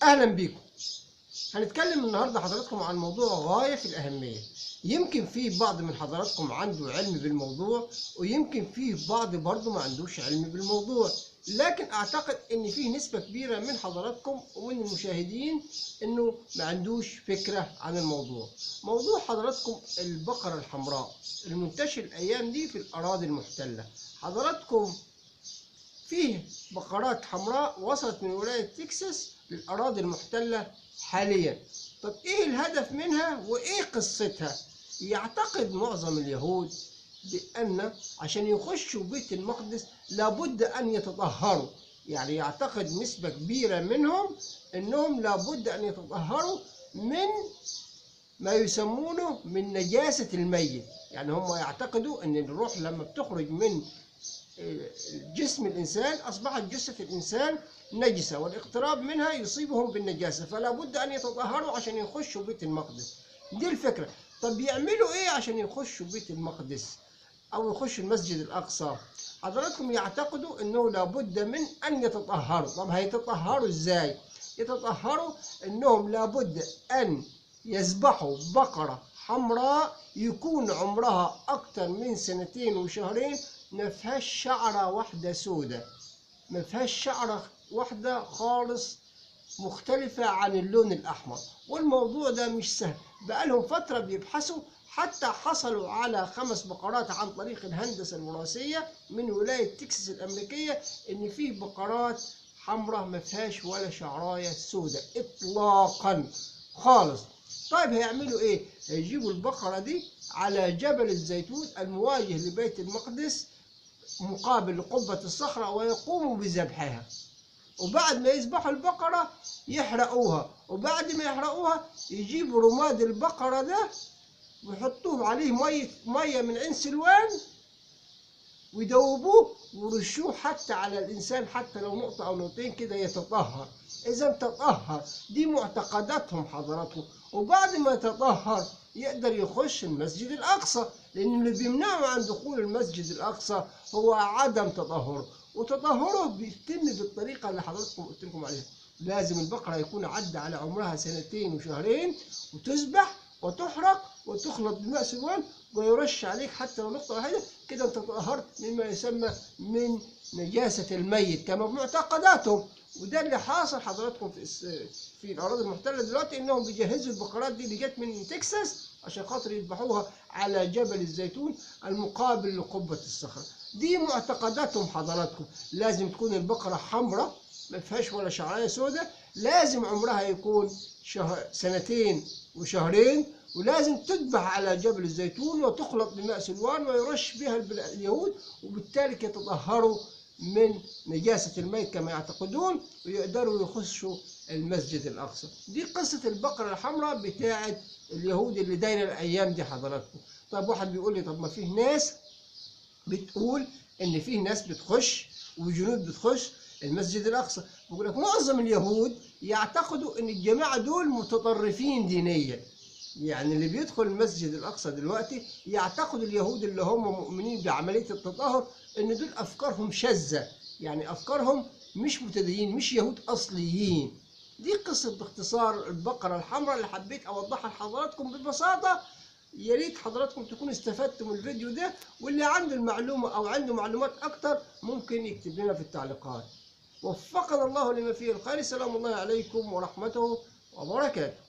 اهلا بيكم. هنتكلم النهارده حضراتكم عن موضوع غايه في الاهميه. يمكن في بعض من حضراتكم عنده علم بالموضوع، ويمكن في بعض برضه ما عندوش علم بالموضوع، لكن اعتقد ان في نسبه كبيره من حضراتكم ومن المشاهدين انه ما عندوش فكره عن الموضوع. موضوع حضراتكم البقره الحمراء المنتشر الايام دي في الاراضي المحتله. حضراتكم فيه بقرات حمراء وصلت من ولاية تكساس للأراضي المحتلة حاليا. طب إيه الهدف منها وإيه قصتها؟ يعتقد معظم اليهود بأن عشان يخشوا بيت المقدس لابد أن يتطهروا، يعني يعتقد نسبة كبيرة منهم أنهم لابد أن يتطهروا من ما يسمونه من نجاسة الميت. يعني هم يعتقدوا أن الروح لما بتخرج من جسم الإنسان أصبحت جثة الإنسان نجسة، والاقتراب منها يصيبهم بالنجاسة، فلا بد أن يتطهروا عشان يخشوا بيت المقدس. دي الفكرة. طب يعملوا إيه عشان يخشوا بيت المقدس أو يخشوا المسجد الأقصى؟ حضراتكم يعتقدوا أنه لا بد من أن يتطهروا. طب هيتطهروا إزاي؟ يتطهروا أنهم لا بد أن يذبحوا بقرة حمراء يكون عمرها أكتر من 2 وشهرين، ما فيهاش شعرة واحدة سودة، ما فيهاش شعرة واحدة خالص مختلفة عن اللون الأحمر. والموضوع ده مش سهل، بقالهم فترة بيبحثوا حتى حصلوا على 5 بقرات عن طريق الهندسة الوراثية من ولاية تكساس الأمريكية، إن فيه بقرات حمراء ما فيهاش ولا شعراية سودة إطلاقا خالص. طيب هيعملوا إيه؟ هيجيبوا البقرة دي على جبل الزيتون المواجه لبيت المقدس مقابل لقبة الصخرة ويقوموا بذبحها، وبعد ما يذبحوا البقرة يحرقوها، وبعد ما يحرقوها يجيبوا رماد البقرة ده ويحطوه عليه مية من عين سلوان ويدوبوه ويرشوه حتى على الإنسان، حتى لو نقطة أو نقطتين كده يتطهر. إذا تطهر، دي معتقداتهم حضراتهم. وبعد ما يتطهر يقدر يخش المسجد الأقصى، لأن اللي بيمنعه عن دخول المسجد الأقصى هو عدم تطهره، وتطهره بيتم بالطريقة اللي حضراتكم قلت لكم عليها. لازم البقرة يكون عدى على عمرها 2 وشهرين وتذبح وتحرق وتخلط بماء سلوان ويرش عليك حتى لو نقطة واحدة كده، انت تطهرت مما يسمى من نجاسة الميت كما معتقداتهم. وده اللي حاصل حضراتكم في الأراضي المحتلة دلوقتي، إنهم بيجهزوا البقرات دي اللي جت من تكساس عشان خاطر يذبحوها على جبل الزيتون المقابل لقبة الصخرة. دي معتقداتهم حضراتكم. لازم تكون البقرة حمراء ما فيهاش ولا شعراية سوداء، لازم عمرها يكون 2 وشهرين، ولازم تذبح على جبل الزيتون وتخلط بماء سلوان ويرش بها اليهود، وبالتالي يتطهروا من نجاسة الميت كما يعتقدون ويقدروا يخشوا المسجد الأقصى. دي قصة البقرة الحمراء بتاعت اليهود اللي دايرة الأيام دي حضراتكم. طب واحد بيقول لي طب ما فيه ناس بتقول إن فيه ناس بتخش وجنود بتخش المسجد الأقصى. بقول لك معظم اليهود يعتقدوا إن الجماعة دول متطرفين دينيا. يعني اللي بيدخل المسجد الأقصى دلوقتي يعتقد اليهود اللي هم مؤمنين بعملية التطهر إن دول أفكارهم شاذة، يعني أفكارهم مش متدينين، مش يهود أصليين. دي قصة باختصار البقرة الحمراء اللي حبيت أوضحها لحضراتكم ببساطة. يا ريت حضراتكم تكونوا استفدتوا من الفيديو ده، واللي عنده المعلومة أو عنده معلومات أكتر ممكن يكتب لنا في التعليقات. وفقنا الله لما فيه الخير. سلام الله عليكم ورحمته وبركاته.